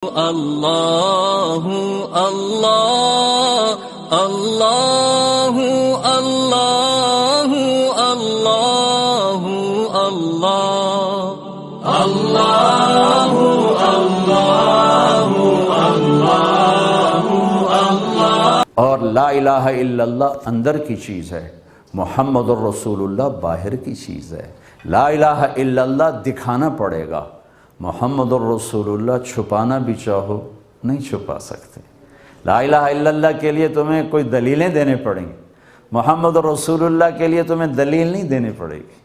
اللہ اللہ اللہ اللہ اللہ اللہ اللہ اللہ۔ اور لا الہ الا اللہ اندر کی چیز ہے، محمد الرسول اللہ باہر کی چیز ہے۔ لا الہ الا اللہ دکھانا پڑے گا، محمد الرسول اللہ چھپانا بھی چاہو نہیں چھپا سکتے۔ لا الہ الا اللہ کے لیے تمہیں کوئی دلیلیں دینے پڑیں گی، محمد الرسول اللہ کے لیے تمہیں دلیل نہیں دینی پڑے گی۔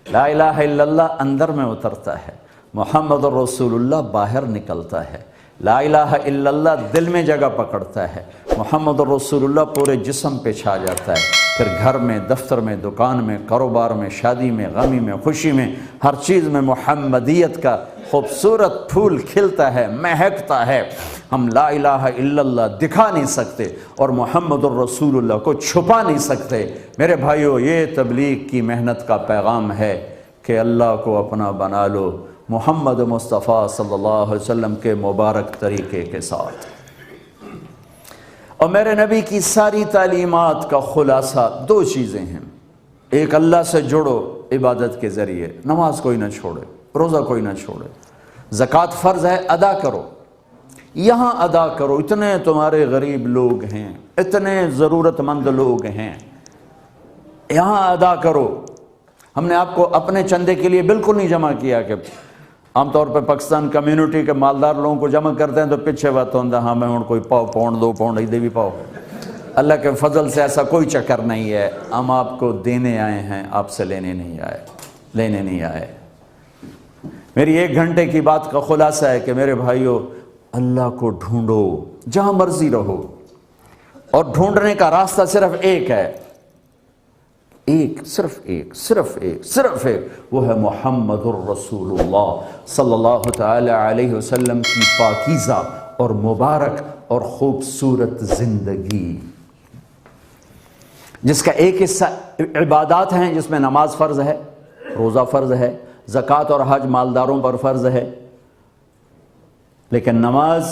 لا الہ الا اللہ اندر میں اترتا ہے، محمد الرسول اللہ باہر نکلتا ہے۔ لا الہ الا اللہ دل میں جگہ پکڑتا ہے، محمد الرسول اللہ پورے جسم پہ چھا جاتا ہے۔ پھر گھر میں، دفتر میں، دکان میں، کاروبار میں، شادی میں، غمی میں، خوشی میں، ہر چیز میں محمدیت کا خوبصورت پھول کھلتا ہے، مہکتا ہے۔ ہم لا الہ الا اللہ دکھا نہیں سکتے اور محمد الرسول اللہ کو چھپا نہیں سکتے۔ میرے بھائیو، یہ تبلیغ کی محنت کا پیغام ہے کہ اللہ کو اپنا بنا لو محمد مصطفیٰ صلی اللہ علیہ وسلم کے مبارک طریقے کے ساتھ۔ اور میرے نبی کی ساری تعلیمات کا خلاصہ دو چیزیں ہیں۔ ایک، اللہ سے جڑو عبادت کے ذریعے، نماز کوئی نہ چھوڑے، روزہ کوئی نہ چھوڑے، زکوٰۃ فرض ہے ادا کرو، یہاں ادا کرو، اتنے تمہارے غریب لوگ ہیں، اتنے ضرورت مند لوگ ہیں، یہاں ادا کرو۔ ہم نے آپ کو اپنے چندے کے لیے بالکل نہیں جمع کیا کہ عام طور پہ پاکستان کمیونٹی کے مالدار لوگوں کو جمع کرتے ہیں تو پیچھے بات ہوتا ہے، ہاں میں کوئی پاؤ پاؤنڈ دو پاؤنڈ ہی دے بھی پاؤ۔ اللہ کے فضل سے ایسا کوئی چکر نہیں ہے، ہم آپ کو دینے آئے ہیں، آپ سے لینے نہیں آئے۔ میری 1 گھنٹے کی بات کا خلاصہ ہے کہ میرے بھائیو، اللہ کو ڈھونڈو جہاں مرضی رہو، اور ڈھونڈنے کا راستہ صرف ایک ہے، صرف ایک، وہ ہے محمد الرسول اللہ صلی اللہ تعالی علیہ وسلم کی پاکیزہ اور مبارک اور خوبصورت زندگی، جس کا ایک حصہ عبادات ہیں، جس میں نماز فرض ہے، روزہ فرض ہے، زکوٰۃ اور حج مالداروں پر فرض ہے، لیکن نماز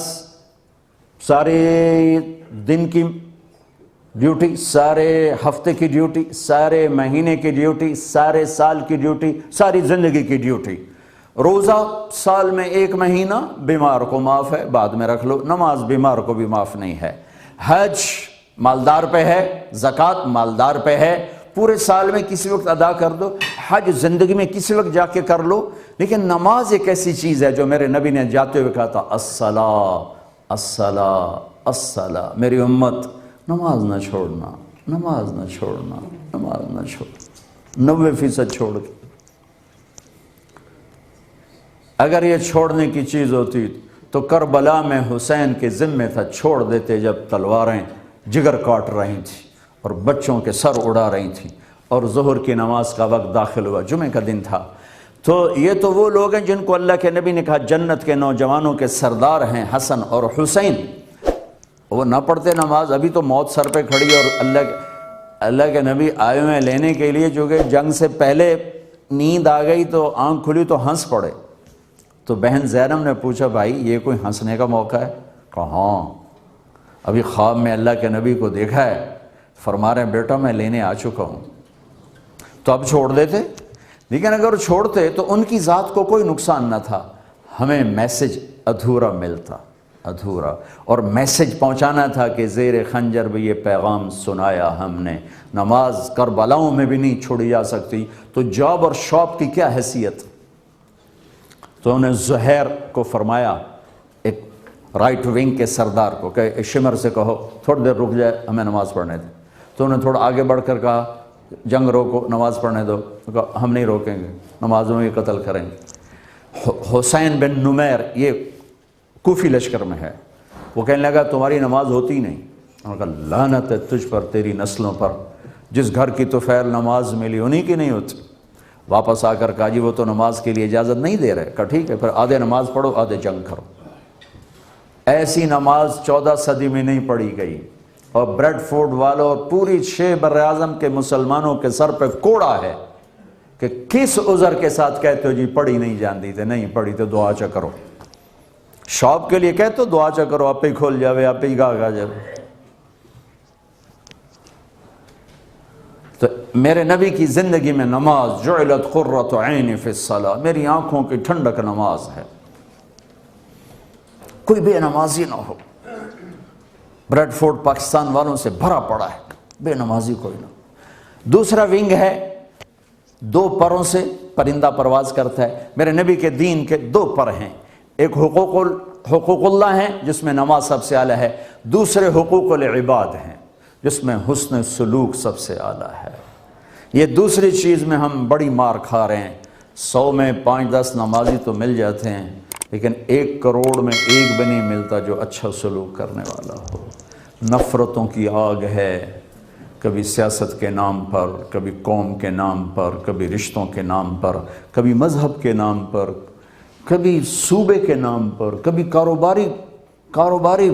سارے دن کی ڈیوٹی، سارے ہفتے کی ڈیوٹی، سارے مہینے کی ڈیوٹی، سارے سال کی ڈیوٹی، ساری زندگی کی ڈیوٹی۔ روزہ سال میں 1 مہینہ بیمار کو معاف ہے، بعد میں رکھ لو، نماز بیمار کو بھی معاف نہیں ہے۔ حج مالدار پہ ہے، زکوٰۃ مالدار پہ ہے، پورے سال میں کسی وقت ادا کر دو، حج زندگی میں کسی وقت جا کے کر لو، لیکن نماز ایک ایسی چیز ہے جو میرے نبی نے جاتے ہوئے کہا تھا، الصلاۃ الصلاۃ الصلاۃ، میری امت نماز نہ چھوڑنا، نماز نہ چھوڑنا، نماز نہ چھوڑنا، 90% چھوڑ کے۔ اگر یہ چھوڑنے کی چیز ہوتی تو کربلا میں حسین کے ذمے تھا، چھوڑ دیتے جب تلواریں جگر کاٹ رہی تھیں اور بچوں کے سر اڑا رہی تھیں، اور ظہر کی نماز کا وقت داخل ہوا، جمعہ کا دن تھا۔ تو یہ تو وہ لوگ ہیں جن کو اللہ کے نبی نے کہا جنت کے نوجوانوں کے سردار ہیں حسن اور حسین، وہ نہ پڑھتے نماز، ابھی تو موت سر پہ کھڑی، اور اللہ کے نبی آئے ہوئے لینے کے لیے، چونکہ جنگ سے پہلے نیند آ گئی تو آنکھ کھلی تو ہنس پڑے۔ تو بہن زینب نے پوچھا، بھائی یہ کوئی ہنسنے کا موقع ہے؟ کہا ہاں، ابھی خواب میں اللہ کے نبی کو دیکھا ہے، فرما رہے ہیں بیٹا میں لینے آ چکا ہوں۔ تو اب چھوڑ دیتے، لیکن اگر چھوڑتے تو ان کی ذات کو کوئی نقصان نہ تھا، ہمیں میسج ادھورا ملتا، ادھورا، اور میسج پہنچانا تھا کہ زیر خنجر بھی یہ پیغام سنایا ہم نے، نماز کربلاؤں میں بھی نہیں چھوڑی جا سکتی، تو جاب اور شاپ کی کیا حیثیت؟ تو انہیں زہیر کو فرمایا، ایک رائٹ ونگ کے سردار کو، کہ شمر سے کہو تھوڑی دیر رک جائے، ہمیں نماز پڑھنے دیں۔ تو انہیں تھوڑا آگے بڑھ کر کہا جنگ روکو، نماز پڑھنے دو، کہا ہم نہیں روکیں گے، نمازوں میں قتل کریں گے۔ حسین بن نمیر، یہ کوفی لشکر میں ہے، وہ کہنے لگا تمہاری نماز ہوتی نہیں۔ انہوں نے کہا لعنت ہے تجھ پر، تیری نسلوں پر، جس گھر کی تو خیر نماز ملی انہی کی نہیں ہوتی۔ واپس آ کر کہا جی وہ تو نماز کے لیے اجازت نہیں دے رہے۔ کہا ٹھیک ہے، پھر آدھے نماز پڑھو آدھے جنگ کرو۔ ایسی نماز 14 صدی میں نہیں پڑھی گئی، اور بریڈ فورڈ والوں اور پوری 6 براعظم کے مسلمانوں کے سر پہ کوڑا ہے کہ کس عذر کے ساتھ کہتے ہو جی پڑھی نہیں جانتی تھے، نہیں پڑھی تو دعا چا کرو۔ شاپ کے لیے کہتے دعا چا کرو آپ ہی کھول جاوے آپ ہی گاہ جاوے. تو میرے نبی کی زندگی میں نماز جعلت قرۃ عین فی الصلاۃ، میری آنکھوں کی ٹھنڈک نماز ہے. کوئی بے نمازی نہ ہو. بریڈ فورڈ پاکستان والوں سے بھرا پڑا ہے، بے نمازی کوئی نہ. دوسرا ونگ ہے 2 پروں سے پرندہ پرواز کرتا ہے. میرے نبی کے دین کے 2 پر ہیں، ایک حقوق اللہ ہیں جس میں نماز سب سے اعلیٰ ہے، دوسرے حقوق العباد ہیں جس میں حسن سلوک سب سے اعلیٰ ہے. یہ دوسری چیز میں ہم بڑی مار کھا رہے ہیں. 100 میں 5-10 نمازی تو مل جاتے ہیں، لیکن 1 کروڑ میں ایک بھی نہیں ملتا جو اچھا سلوک کرنے والا ہو. نفرتوں کی آگ ہے، کبھی سیاست کے نام پر، کبھی قوم کے نام پر، کبھی رشتوں کے نام پر، کبھی مذہب کے نام پر، کبھی صوبے کے نام پر، کبھی کاروباری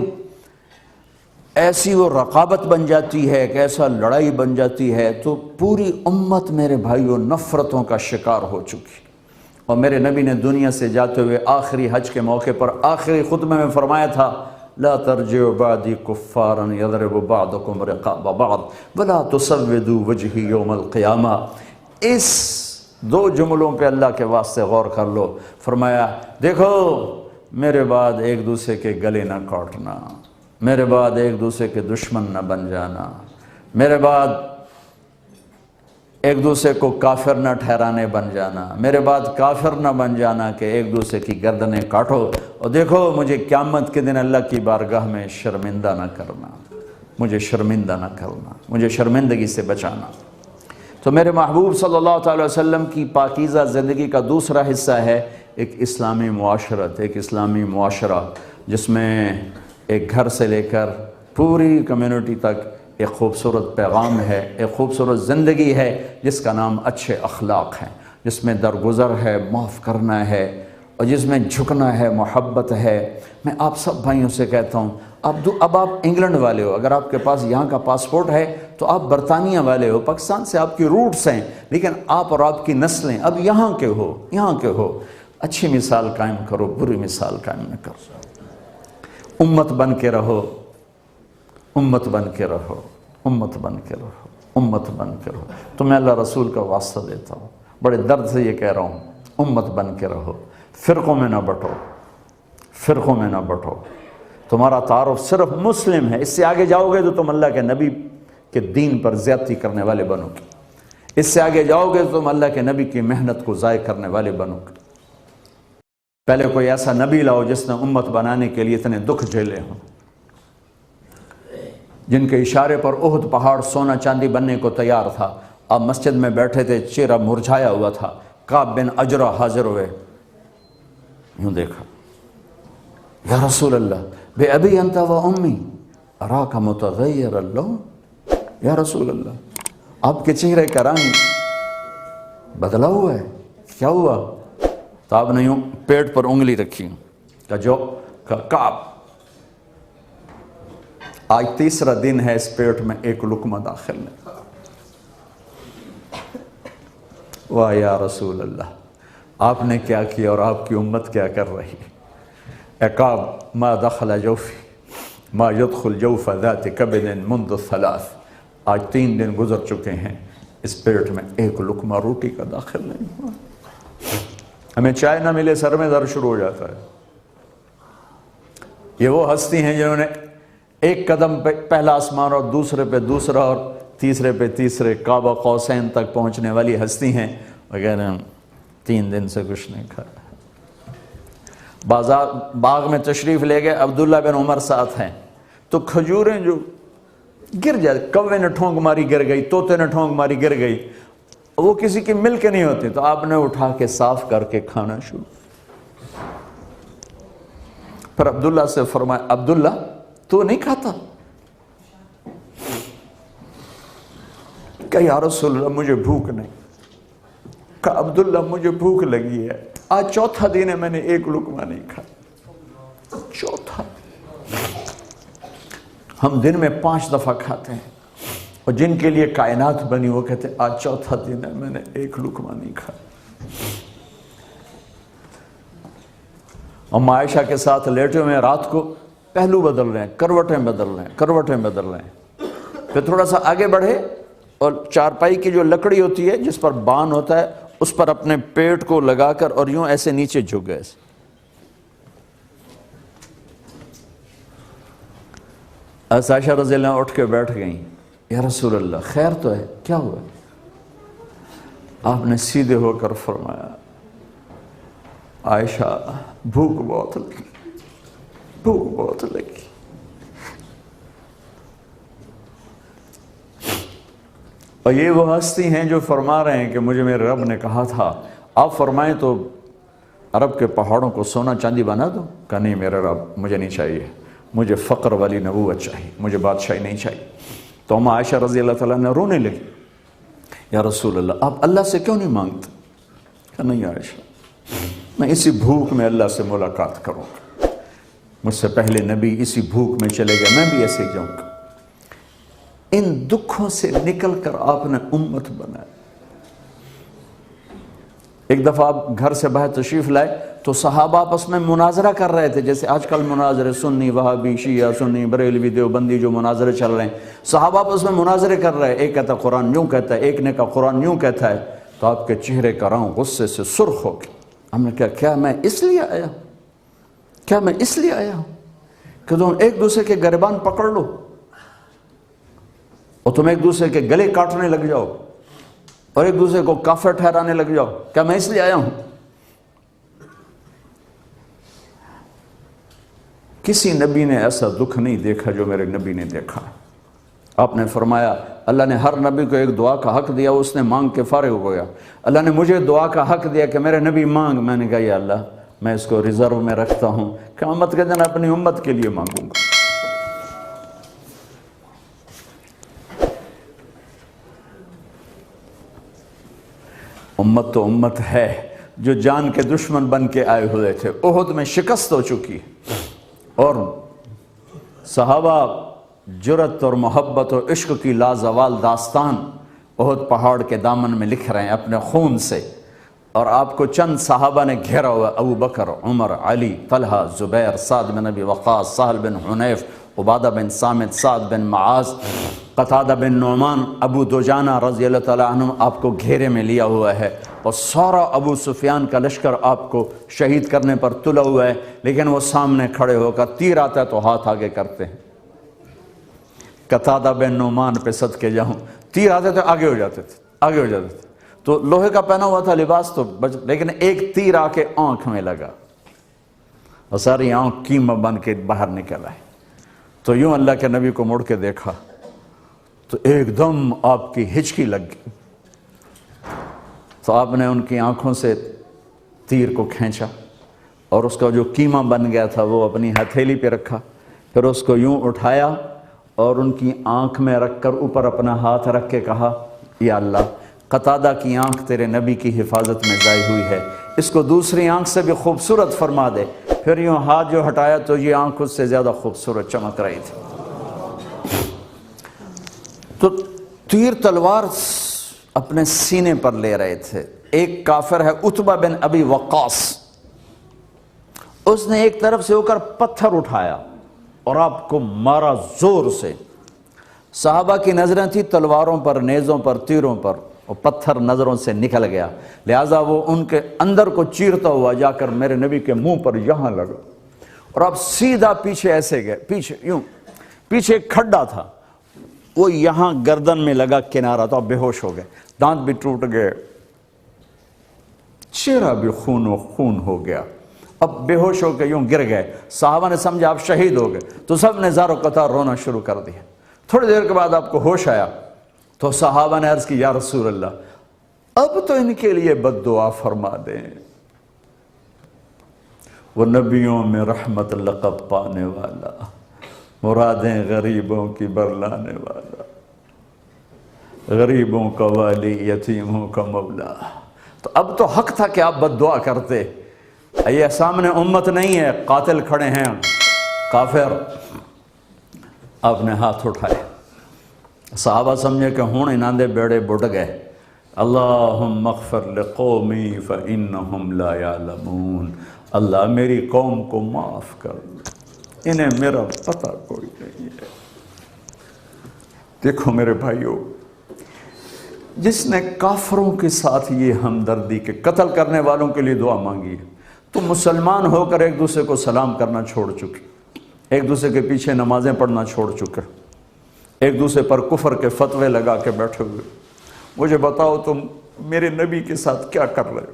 ایسی وہ رقابت بن جاتی ہے کہ ایسا لڑائی بن جاتی ہے. تو پوری امت میرے بھائیوں نفرتوں کا شکار ہو چکی. اور میرے نبی نے دنیا سے جاتے ہوئے آخری حج کے موقع پر آخری خطبے میں فرمایا تھا لا ترجعوا بعدی کفارا یضرب بعضکم رقاب بعض ولا تسودوا وجہی یوم القیامہ. اس 2 جملوں پہ اللہ کے واسطے غور کر لو. فرمایا دیکھو میرے بعد ایک دوسرے کے گلے نہ کاٹنا، میرے بعد ایک دوسرے کے دشمن نہ بن جانا، میرے بعد ایک دوسرے کو کافر نہ ٹھہرانے بن جانا، میرے بعد کافر نہ بن جانا کہ ایک دوسرے کی گردنیں کاٹو. اور دیکھو مجھے قیامت کے دن اللہ کی بارگاہ میں شرمندہ نہ کرنا، مجھے شرمندہ نہ کرنا، مجھے شرمندگی سے بچانا. تو میرے محبوب صلی اللہ تعالی وسلم کی پاکیزہ زندگی کا دوسرا حصہ ہے ایک اسلامی معاشرت، ایک اسلامی معاشرہ جس میں ایک گھر سے لے کر پوری کمیونٹی تک ایک خوبصورت پیغام ہے، ایک خوبصورت زندگی ہے جس کا نام اچھے اخلاق ہے، جس میں درگزر ہے، معاف کرنا ہے، اور جس میں جھکنا ہے، محبت ہے. میں آپ سب بھائیوں سے کہتا ہوں اب آپ انگلینڈ والے ہو، اگر آپ کے پاس یہاں کا پاسپورٹ ہے تو آپ برطانیہ والے ہو، پاکستان سے آپ کی روٹس ہیں، لیکن آپ اور آپ کی نسلیں اب یہاں کے ہو. اچھی مثال قائم کرو، بری مثال قائم نہ کرو. امت بن کے رہو، امت بن کے رہو، امت بن کے رہو، امت بن کے رہو. تو میں اللہ رسول کا واسطہ دیتا ہوں، بڑے درد سے یہ کہہ رہا ہوں، امت بن کے رہو. فرقوں میں نہ بٹو، فرقوں میں نہ بٹو. تمہارا تعارف صرف مسلم ہے، اس سے آگے جاؤ گے تو تم اللہ کے نبی کے دین پر زیادتی کرنے والے بنو گے. اس سے آگے جاؤ گے تو تم اللہ کے نبی کی محنت کو ضائع کرنے والے بنو گے. پہلے کوئی ایسا نبی لاؤ جس نے امت بنانے کے لیے اتنے دکھ جھیلے ہوں، جن کے اشارے پر احد پہاڑ سونا چاندی بننے کو تیار تھا. آپ مسجد میں بیٹھے تھے، چہرہ مرجھایا ہوا تھا. کعب بن عجرہ حاضر ہوئے، یوں دیکھا، یا رسول اللہ بے ابی انت و امی اراک متغیر اللون. یا رسول اللہ آپ کے چہرے کا رنگ بدلا ہوا ہے، کیا ہوا؟ تو آپ نے یوں پیٹ پر انگلی رکھی کہ کعب آج 3را دن ہے اس پیٹ میں ایک لقمہ داخل نہیں. واہ یا رسول اللہ آپ نے کیا کیا اور آپ کی امت کیا کر رہی ہے. اے کعب ما دخل جوفی ما يدخل جوف ذات کبد منذ 3. آج 3 دن گزر چکے ہیں، اس پیٹ میں ایک لقمہ روٹی کا داخل نہیں ہوا. ہمیں چائے نہ ملے سر میں درد شروع ہو جاتا ہے. یہ وہ ہستی ہیں جنہوں نے ایک قدم پہ پہلا آسمان اور دوسرے پہ دوسرا اور تیسرے پہ تیسرے قاب قوسین تک پہنچنے والی ہستی ہیں، وغیرہ 3 دن سے کچھ نہیں کھایا. باغ میں تشریف لے گئے، عبداللہ بن عمر ساتھ ہیں، تو کھجوریں جو گر جاتی، کوے نے ٹھونک ماری گر گئی، طوطے نے ٹھونک ماری گر گئی، وہ کسی کی مل کے نہیں ہوتی. تو آپ نے اٹھا کے صاف کر کے کھانا شروع. پھر عبداللہ سے فرمایا عبداللہ تو نہیں کھاتا؟ کہ یا رسول اللہ مجھے بھوک نہیں. کہ عبداللہ مجھے بھوک لگی ہے، آج 4تھا دن ہے میں نے ایک لقمہ نہیں کھایا. 4تھا. ہم دن میں 5 دفعہ کھاتے ہیں، اور جن کے لیے کائنات بنی وہ کہتے ہیں آج 4تھا دن ہے میں نے ایک لقمہ نہیں کھایا. ام عائشہ کے ساتھ لیٹے ہوئے ہیں، رات کو پہلو بدل رہے ہیں، کروٹیں بدل رہے ہیں، کروٹیں بدل رہے ہیں۔ پھر تھوڑا سا آگے بڑھے اور چارپائی کی جو لکڑی ہوتی ہے جس پر بان ہوتا ہے اس پر اپنے پیٹ کو لگا کر اور یوں ایسے نیچے جھک گئے۔ عائشہ رضی اللہ عنہ اٹھ کے بیٹھ گئیں، یا رسول اللہ خیر تو ہے، کیا ہوا؟ آپ نے سیدھے ہو کر فرمایا، عائشہ بھوک بہت لگی، بھوک بہت لگی۔ اور یہ وہ ہستی ہیں جو فرما رہے ہیں کہ مجھے میرے رب نے کہا تھا آپ فرمائیں تو عرب کے پہاڑوں کو سونا چاندی بنا دو؟ کہا نہیں میرے رب مجھے نہیں چاہیے، مجھے فقر والی نبوت چاہیے، مجھے بادشاہی نہیں چاہیے۔ تو ام عائشہ رضی اللہ تعالیٰ نے رونے لگی، یا رسول اللہ آپ اللہ سے کیوں نہیں مانگتے؟ کہا نہیں عائشہ میں اسی بھوک میں اللہ سے ملاقات کروں گا، مجھ سے پہلے نبی اسی بھوک میں چلے گئے، میں بھی ایسے ہی جاؤں گا۔ ان دکھوں سے نکل کر آپ نے امت بنایا۔ ایک دفعہ آپ گھر سے باہر تشریف لائے تو صحابہ آپس میں مناظرہ کر رہے تھے، جیسے آج کل مناظرے سنی وہابی شیعہ سنی بریلوی دیوبندی جو مناظرے چل رہے ہیں، صحابہ آپس میں مناظرے کر رہے ہیں، ایک کہتا قرآن یوں کہتا ہے، ایک نے کہا قرآن یوں کہتا ہے، تو آپ کے چہرے کا رنگ غصے سے سرخ ہو گیا۔ ہم نے کہا کیا میں اس لیے آیا ہوں، کیا میں اس لیے آیا ہوں کہ تم ایک دوسرے کے گریبان پکڑ لو اور تم ایک دوسرے کے گلے کاٹنے لگ جاؤ اور ایک دوسرے کو کافر ٹھہرانے لگ جاؤ؟ کیا میں اس لیے آیا ہوں؟ کسی نبی نے ایسا دکھ نہیں دیکھا جو میرے نبی نے دیکھا۔ آپ نے فرمایا اللہ نے ہر نبی کو ایک دعا کا حق دیا، اس نے مانگ کے فارغ ہو گیا۔ اللہ نے مجھے دعا کا حق دیا کہ میرے نبی مانگ، میں نے کہا یا اللہ میں اس کو ریزرو میں رکھتا ہوں، قیامت کے دن اپنی امت کے لیے مانگوں گا۔ امت تو امت ہے جو جان کے دشمن بن کے آئے ہوئے تھے، احد میں شکست ہو چکی اور صحابہ جرت اور محبت اور عشق کی لازوال داستان احد پہاڑ کے دامن میں لکھ رہے ہیں اپنے خون سے، اور آپ کو چند صحابہ نے گھیرا ہوا، ابو بکر، عمر، علی، طلحہ، زبیر، سعد بن ابی وقاص، سہل بن حنیف، عبادہ بن صامت، سعد بن معاذ، قتادہ بن نعمان، ابو دجانہ رضی اللہ تعالیٰ عنہ آپ کو گھیرے میں لیا ہوا ہے، اور سارا ابو سفیان کا لشکر آپ کو شہید کرنے پر تلا ہوا ہے، لیکن وہ سامنے کھڑے ہو کر تیر آتا ہے تو ہاتھ آگے کرتے ہیں۔ قتادہ بن نعمان پہ صدقے جاؤں، تیر آتے تھے آگے ہو جاتے تھے، آگے ہو جاتے تھے، تو لوہے کا پہنا ہوا تھا لباس تو لیکن ایک تیر آ کے آنکھ میں لگا اور ساری آنکھ کیما بن کے باہر نکل آئے۔ تو یوں اللہ کے نبی کو مڑ کے دیکھا تو ایک دم آپ کی ہچکی لگ گئی، تو آپ نے ان کی آنکھوں سے تیر کو کھینچا اور اس کا جو کیما بن گیا تھا وہ اپنی ہتھیلی پہ رکھا، پھر اس کو یوں اٹھایا اور ان کی آنکھ میں رکھ کر اوپر اپنا ہاتھ رکھ کے کہا یا اللہ قتادہ کی آنکھ تیرے نبی کی حفاظت میں ضائع ہوئی ہے، اس کو دوسری آنکھ سے بھی خوبصورت فرما دے۔ پھر یوں ہاتھ جو ہٹایا تو یہ آنکھ اس سے زیادہ خوبصورت چمک رہی تھی۔ تو تیر تلوار اپنے سینے پر لے رہے تھے۔ ایک کافر ہے عتبہ بن ابی وقاص، اس نے ایک طرف سے ہو کر پتھر اٹھایا اور آپ کو مارا زور سے۔ صحابہ کی نظریں تھی تلواروں پر، نیزوں پر، تیروں پر، اور پتھر نظروں سے نکل گیا، لہٰذا وہ ان کے اندر کو چیرتا ہوا جا کر میرے نبی کے منہ پر یہاں لگا، اور آپ سیدھا پیچھے ایسے گئے، پیچھے یوں، پیچھے ایک کھڈا تھا، وہ یہاں گردن میں لگا کنارہ، تو آپ بے ہوش ہو گئے، دانت بھی ٹوٹ گئے، چہرہ بھی خون و خون ہو گیا، اب بے ہوش ہو کے یوں گر گئے۔ صحابہ نے سمجھا آپ شہید ہو گئے تو سب نے زار و قطار رونا شروع کر دیا۔ تھوڑی دیر کے بعد آپ کو ہوش آیا تو صحابہ نے عرض کی یا رسول اللہ اب تو ان کے لیے بد دعا فرما دیں، وہ نبیوں میں رحمت لقب پانے والا، مرادیں غریبوں کی برلانے والا، غریبوں کا والی، یتیموں کا مولا۔ تو اب تو حق تھا کہ آپ بد دعا کرتے۔ یہ سامنے امت نہیں ہے، قاتل کھڑے ہیں، کافر۔ آپ نے ہاتھ اٹھائے، صحابہ سمجھے کہ ہوں انہاں دے بیڑے بڑھ گئے۔ اللہم اغفر لقومی فإنہم لا یعلمون، اللہ میری قوم کو معاف کر دے، انہیں میرا پتہ کوئی نہیں ہے۔ دیکھو میرے بھائیو، جس نے کافروں کے ساتھ یہ ہمدردی کے قتل کرنے والوں کے لیے دعا مانگی ہے، تو مسلمان ہو کر ایک دوسرے کو سلام کرنا چھوڑ چکے، ایک دوسرے کے پیچھے نمازیں پڑھنا چھوڑ چکے، ایک دوسرے پر کفر کے فتوے لگا کے بیٹھے ہوئے۔ مجھے بتاؤ تم میرے نبی کے ساتھ کیا کر رہے ہو؟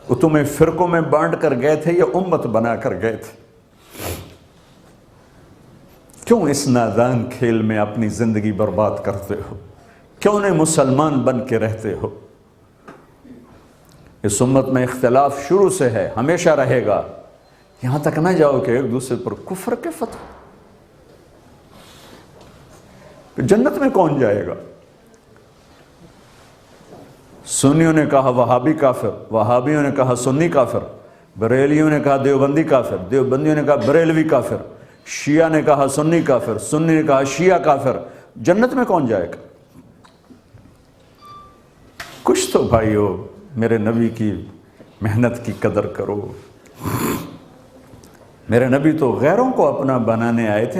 وہ تمہیں فرقوں میں بانٹ کر گئے تھے یا امت بنا کر گئے تھے؟ کیوں اس نادان کھیل میں اپنی زندگی برباد کرتے ہو؟ کیوں نہیں مسلمان بن کے رہتے ہو؟ اس امت میں اختلاف شروع سے ہے، ہمیشہ رہے گا، یہاں تک نہ جاؤ کہ ایک دوسرے پر کفر کے فتوے۔ جنت میں کون جائے گا؟ سنیوں نے کہا وہابی کافر، وہابیوں نے کہا سنی کافر، بریلیوں نے کہا دیوبندی کافر، دیوبندیوں نے کہا بریلوی کافر، شیعہ نے کہا سنی کافر، سنی نے کہا شیعہ کافر۔ جنت میں کون جائے گا؟ کچھ تو بھائیو میرے نبی کی محنت کی قدر کرو۔ میرے نبی تو غیروں کو اپنا بنانے آئے تھے،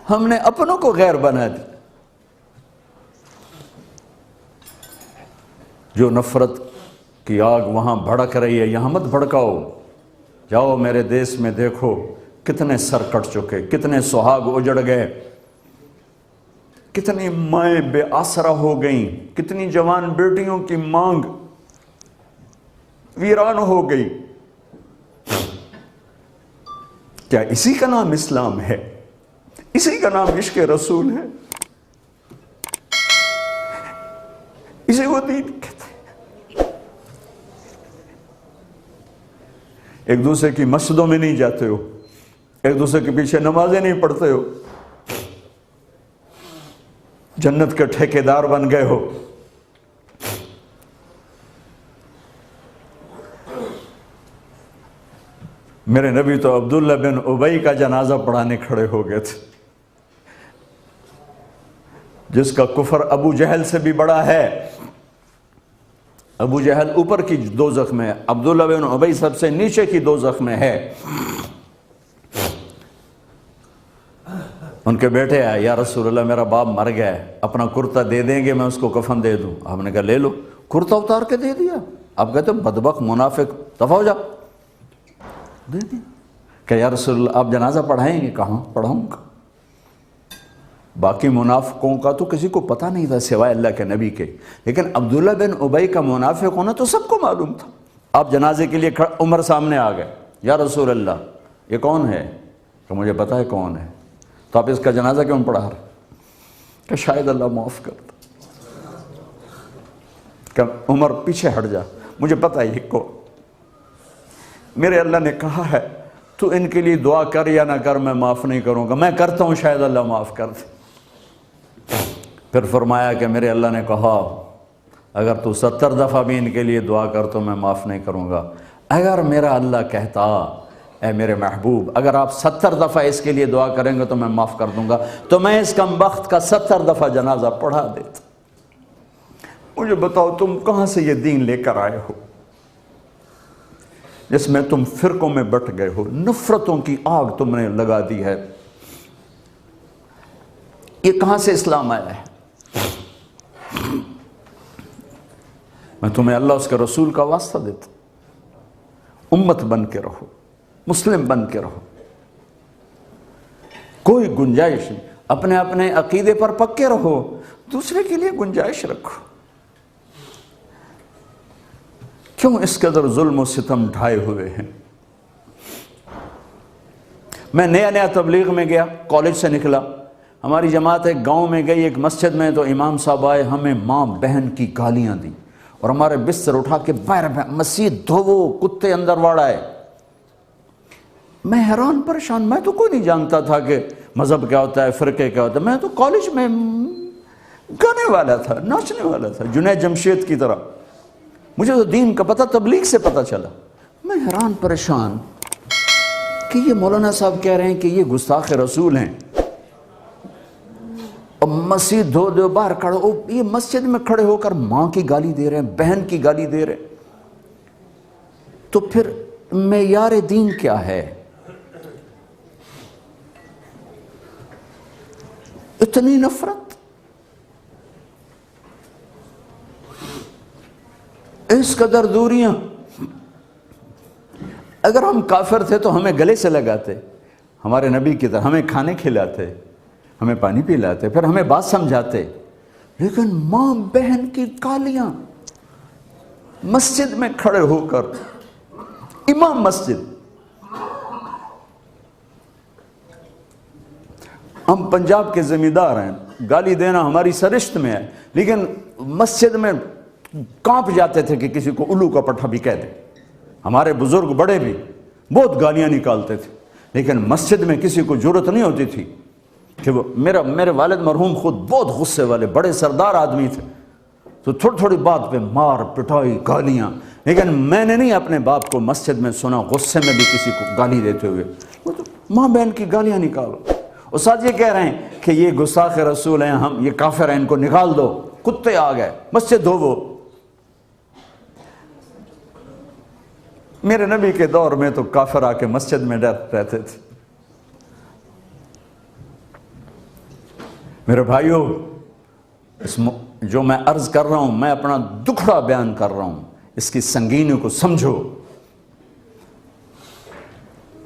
ہم نے اپنوں کو غیر بنا دی۔ جو نفرت کی آگ وہاں بھڑک رہی ہے، یہاں مت بھڑکاؤ۔ جاؤ میرے دیس میں دیکھو کتنے سر کٹ چکے، کتنے سہاگ اجڑ گئے، کتنی مائیں بے آسرا ہو گئیں، کتنی جوان بیٹیوں کی مانگ ویران ہو گئی۔ کیا اسی کا نام اسلام ہے؟ اسی کا نام عشق رسول ہے؟ اسی کو دین کہتے ہیں؟ ایک دوسرے کی مسجدوں میں نہیں جاتے ہو، ایک دوسرے کے پیچھے نمازیں نہیں پڑھتے ہو، جنت کے ٹھیکیدار بن گئے ہو۔ میرے نبی تو عبداللہ بن ابی کا جنازہ پڑھانے کھڑے ہو گئے تھے، جس کا کفر ابو جہل سے بھی بڑا ہے۔ ابو جہل اوپر کی دوزخ میں، عبداللہ بن ابی سب سے نیچے کی دوزخ میں ہے۔ ان کے بیٹے آئے، یا رسول اللہ میرا باپ مر گیا ہے، اپنا کرتا دے دیں گے، میں اس کو کفن دے دوں؟ آپ نے کہا لے لو۔ کرتا اتار کے دے دیا۔ آپ کہتے ہیں بدبخت منافق، دفع ہو جا۔ دے دیا کہ یا رسول اللہ آپ جنازہ پڑھائیں گے؟ کہاں پڑھاؤں گا۔ باقی منافقوں کا تو کسی کو پتہ نہیں تھا سوائے اللہ کے نبی کے، لیکن عبداللہ بن ابی کا منافق ہونا تو سب کو معلوم تھا۔ آپ جنازے کے لیے عمر سامنے آ گئے، یا رسول اللہ یہ کون ہے؟ کہ مجھے پتہ ہے کون ہے، تو آپ اس کا جنازہ کیوں پڑھا رہے؟ کہ شاید اللہ معاف کر دے۔ کہ عمر پیچھے ہٹ جا، مجھے پتہ ہے یہ کو، میرے اللہ نے کہا ہے تو ان کے لیے دعا کر یا نہ کر، میں معاف نہیں کروں گا، میں کرتا ہوں شاید اللہ معاف کر دے۔ پھر فرمایا کہ میرے اللہ نے کہا اگر تو 70 دفعہ بھی ان کے لیے دعا کر تو میں معاف نہیں کروں گا۔ اگر میرا اللہ کہتا اے میرے محبوب اگر آپ 70 دفعہ اس کے لیے دعا کریں گے تو میں معاف کر دوں گا، تو میں اس کم بخت کا 70 دفعہ جنازہ پڑھا دیتا۔ مجھے بتاؤ تم کہاں سے یہ دین لے کر آئے ہو جس میں تم فرقوں میں بٹ گئے ہو، نفرتوں کی آگ تم نے لگا دی ہے؟ یہ کہاں سے اسلام آیا ہے؟ میں تمہیں اللہ اس کے رسول کا واسطہ دیتا ہوں، امت بن کے رہو، مسلم بن کے رہو، کوئی گنجائش نہیں، اپنے اپنے عقیدے پر پکے رہو، دوسرے کے لیے گنجائش رکھو۔ کیوں اس قدر ظلم و ستم ڈھائے ہوئے ہیں؟ میں نیا تبلیغ میں گیا، کالج سے نکلا، ہماری جماعت ایک گاؤں میں گئی، ایک مسجد میں، تو امام صاحب آئے، ہمیں ماں بہن کی گالیاں دی اور ہمارے بستر اٹھا کے باہر مسجد دھوو، کتے اندر واڑ آئے۔ میں حیران پریشان، میں تو کوئی نہیں جانتا تھا کہ مذہب کیا ہوتا ہے، فرقے کیا ہوتا ہے، میں تو کالج میں گانے والا تھا، ناچنے والا تھا، جنید جمشید کی طرح، مجھے تو دین کا پتہ تبلیغ سے پتہ چلا۔ میں حیران پریشان کہ یہ مولانا صاحب کہہ رہے ہیں کہ یہ گستاخ رسول ہیں، اب مسجد دھو دو باہر کھڑے ہو، یہ مسجد میں کھڑے ہو کر ماں کی گالی دے رہے ہیں، بہن کی گالی دے رہے ہیں، تو پھر معیار دین کیا ہے؟ اتنی نفرت، اس قدر دوریاں۔ اگر ہم کافر تھے تو ہمیں گلے سے لگاتے، ہمارے نبی کی طرح ہمیں کھانے کھلاتے، ہمیں پانی پلاتے، پھر ہمیں بات سمجھاتے، لیکن ماں بہن کی گالیاں، مسجد میں کھڑے ہو کر، امام مسجد۔ ہم پنجاب کے زمیندار ہیں، گالی دینا ہماری سرشت میں ہے، لیکن مسجد میں کانپ جاتے تھے کہ کسی کو الو کا پٹھا بھی کہہ دے۔ ہمارے بزرگ بڑے بھی بہت گالیاں نکالتے تھے، لیکن مسجد میں کسی کو جرت نہیں ہوتی تھی کہ وہ میرے والد مرحوم خود بہت غصے والے بڑے سردار آدمی تھے، تو تھوڑی تھوڑی بات پہ مار پٹائی گالیاں، لیکن میں نے نہیں اپنے باپ کو مسجد میں سنا غصے میں بھی کسی کو گالی دیتے ہوئے۔ وہ تو ماں بہن کی گالیاں نکالو۔ استاد یہ کہہ رہے ہیں کہ یہ گستاخ رسول ہیں، ہم یہ کافر ہیں، ان کو نکال دو، کتے آ گئے، مسجد دھوو۔ میرے نبی کے دور میں تو کافر آ کے مسجد میں ڈر رہتے تھے۔ میرے بھائیوں، جو میں عرض کر رہا ہوں، میں اپنا دکھڑا بیان کر رہا ہوں، اس کی سنگینی کو سمجھو۔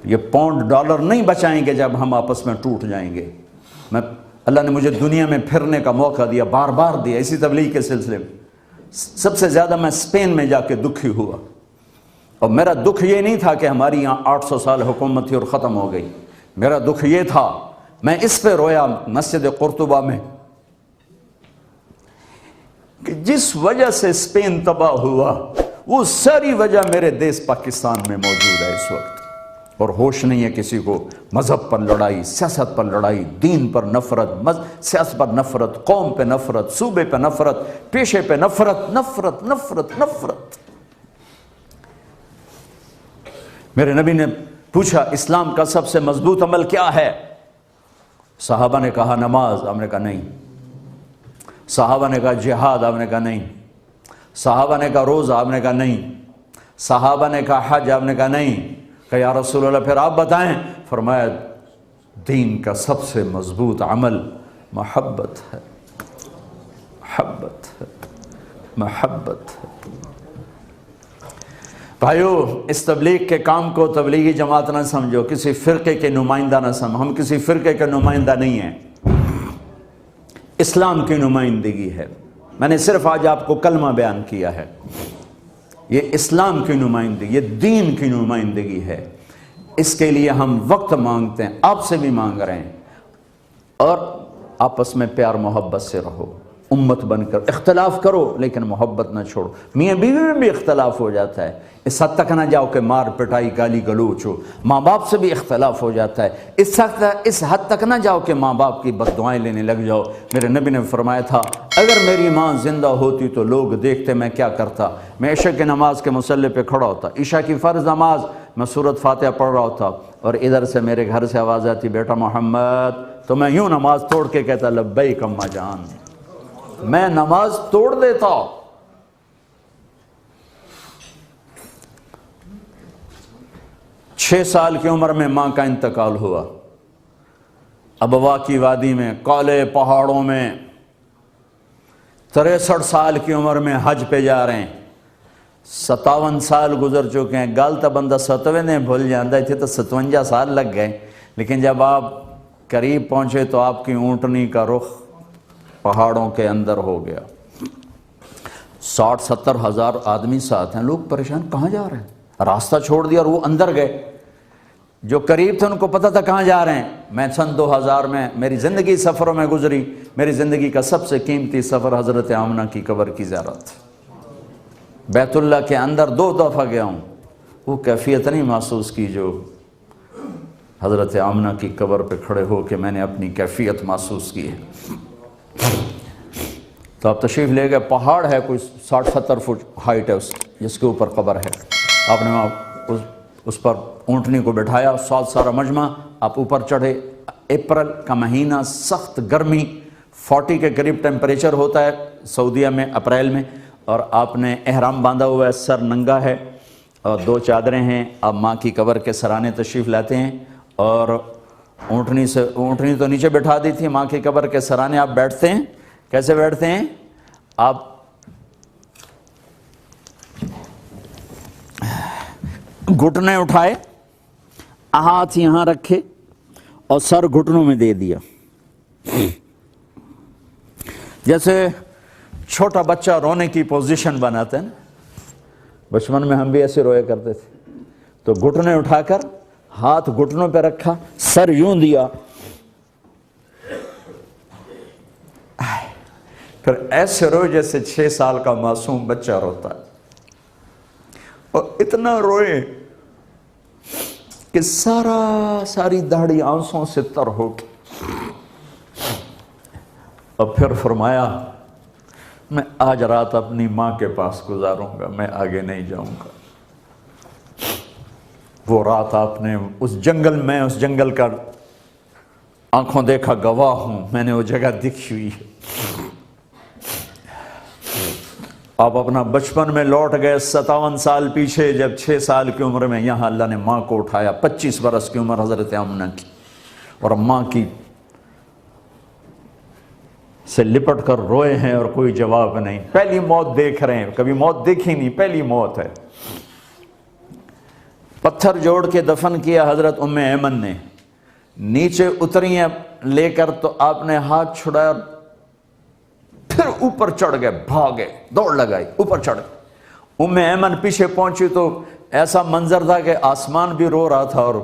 یہ پاؤنڈ ڈالر نہیں بچائیں گے جب ہم آپس میں ٹوٹ جائیں گے۔ اللہ نے مجھے دنیا میں پھرنے کا موقع دیا، بار بار دیا، اسی تبلیغ کے سلسلے میں۔ سب سے زیادہ میں اسپین میں جا کے دکھی ہوا، اور میرا دکھ یہ نہیں تھا کہ ہماری یہاں 800 سال حکومت تھی اور ختم ہو گئی، میرا دکھ یہ تھا، میں اس پہ رویا مسجد قرطبہ میں، کہ جس وجہ سے اسپین تباہ ہوا وہ ساری وجہ میرے دیس پاکستان میں موجود ہے اس وقت، اور ہوش نہیں ہے کسی کو۔ مذہب پر لڑائی، سیاست پر لڑائی، دین پر نفرت، سیاست پر نفرت، قوم پہ نفرت، صوبے پہ نفرت، پیشے پہ نفرت، نفرت نفرت نفرت۔ میرے نبی نے پوچھا اسلام کا سب سے مضبوط عمل کیا ہے؟ صحابہ نے کہا نماز، آپ نے کہا نہیں۔ صحابہ نے کہا جہاد، آپ نے کہا نہیں۔ صحابہ نے کہا روزہ، آپ نے کہا نہیں۔ صحابہ نے کہا حج، آپ نے کہا نہیں۔ کہ یا رسول اللہ پھر آپ بتائیں؟ فرمایا دین کا سب سے مضبوط عمل محبت ہے، محبت ہے، محبت ہے۔ بھائیو، اس تبلیغ کے کام کو تبلیغی جماعت نہ سمجھو، کسی فرقے کے نمائندہ نہ سمجھو، ہم کسی فرقے کے نمائندہ نہیں ہیں، اسلام کی نمائندگی ہے۔ میں نے صرف آج آپ کو کلمہ بیان کیا ہے، یہ اسلام کی نمائندگی، یہ دین کی نمائندگی ہے۔ اس کے لیے ہم وقت مانگتے ہیں، آپ سے بھی مانگ رہے ہیں، اور آپس میں پیار محبت سے رہو، امت بن کر اختلاف کرو لیکن محبت نہ چھوڑو۔ میاں بیوی میں بھی اختلاف ہو جاتا ہے، اس حد تک نہ جاؤ کہ مار پٹائی گالی گلوچ ہو۔ ماں باپ سے بھی اختلاف ہو جاتا ہے، اس حد تک نہ جاؤ کہ ماں باپ کی بد دعائیں لینے لگ جاؤ۔ میرے نبی نے فرمایا تھا اگر میری ماں زندہ ہوتی تو لوگ دیکھتے میں کیا کرتا، میں عشاء کی نماز کے مصلی پہ کھڑا ہوتا، عشاء کی فرض نماز میں سورۃ فاتحہ پڑھ رہا ہوتا، اور ادھر سے میرے گھر سے آواز آتی بیٹا محمد، تو میں یوں نماز توڑ کے کہتا لبیک اماں جان، میں نماز توڑ دیتا۔ 6 سال کی عمر میں ماں کا انتقال ہوا، ابوا کی وادی میں، کالے پہاڑوں میں، 63 سال کی عمر میں حج پہ جا رہے ہیں، 57 سال گزر چکے ہیں۔ گالتا بندہ 57 نے بھول جاندہ تھے تو 57 سال لگ گئے، لیکن جب آپ قریب پہنچے تو آپ کی اونٹنی کا رخ پہاڑوں کے اندر ہو گیا۔ 60-70 ہزار آدمی ساتھ ہیں، لوگ پریشان کہاں جا رہے ہیں، راستہ چھوڑ دیا اور وہ اندر گئے۔ جو قریب تھے ان کو پتہ تھا کہاں جا رہے ہیں۔ میں سن 2000 میں میری زندگی سفروں میں گزری، میری زندگی کا سب سے قیمتی سفر حضرت آمنہ کی قبر کی زیارت۔ بیت اللہ کے اندر 2 دفعہ گیا ہوں، وہ کیفیت نہیں محسوس کی جو حضرت آمنہ کی قبر پہ کھڑے ہو کے میں نے اپنی کیفیت محسوس کی ہے۔ تو آپ تشریف لے گئے، پہاڑ ہے کوئی 60-70 فٹ ہائٹ ہے جس کے اوپر قبر ہے، آپ نے وہاں اس پر اونٹنی کو بٹھایا، سارا مجمع، آپ اوپر چڑھے، اپریل کا مہینہ، سخت گرمی، 40 کے قریب ٹیمپریچر ہوتا ہے سعودیہ میں اپریل میں، اور آپ نے احرام باندھا ہوا ہے، سر ننگا ہے اور 2 چادریں ہیں، آپ ماں کی قبر کے سرانے تشریف لاتے ہیں اور اونٹنی تو نیچے بٹھا دی تھی، ماں کی قبر کے سرانے آپ بیٹھتے ہیں۔ کیسے بیٹھتے ہیں؟ آپ گھٹنے اٹھائے، ہاتھ یہاں رکھے اور سر گھٹنوں میں دے دیا، جیسے چھوٹا بچہ رونے کی پوزیشن بناتے ہیں۔ بچپن میں ہم بھی ایسے رویا کرتے تھے، تو گھٹنے اٹھا کر ہاتھ گھٹنوں پہ رکھا، سر یوں دیا، پھر ایسے روئے جیسے 6 سال کا معصوم بچہ روتا ہے، اور اتنا روئے کہ ساری داڑھی آنسوں سے تر ہو گئی، اور پھر فرمایا میں آج رات اپنی ماں کے پاس گزاروں گا، میں آگے نہیں جاؤں گا۔ وہ رات آپ نے اس جنگل کا آنکھوں دیکھا گواہ ہوں، میں نے وہ جگہ دیکھی ہوئی ہے۔ آپ اپنا بچپن میں لوٹ گئے 57 سال پیچھے، جب 6 سال کی عمر میں یہاں اللہ نے ماں کو اٹھایا، 25 برس کی عمر حضرت آمنہ کی، اور ماں کی سے لپٹ کر روئے ہیں اور کوئی جواب نہیں۔ پہلی موت دیکھ رہے ہیں، کبھی موت دیکھی نہیں، پہلی موت ہے۔ پتھر جوڑ کے دفن کیا حضرت ام ایمن نے، نیچے اتری ہیں لے کر، تو آپ نے ہاتھ چھڑایا، پھر اوپر چڑھ گئے، بھاگے، دوڑ لگائی، اوپر چڑھ گئے۔ ام ایمن پیچھے پہنچی تو ایسا منظر تھا کہ آسمان بھی رو رہا تھا اور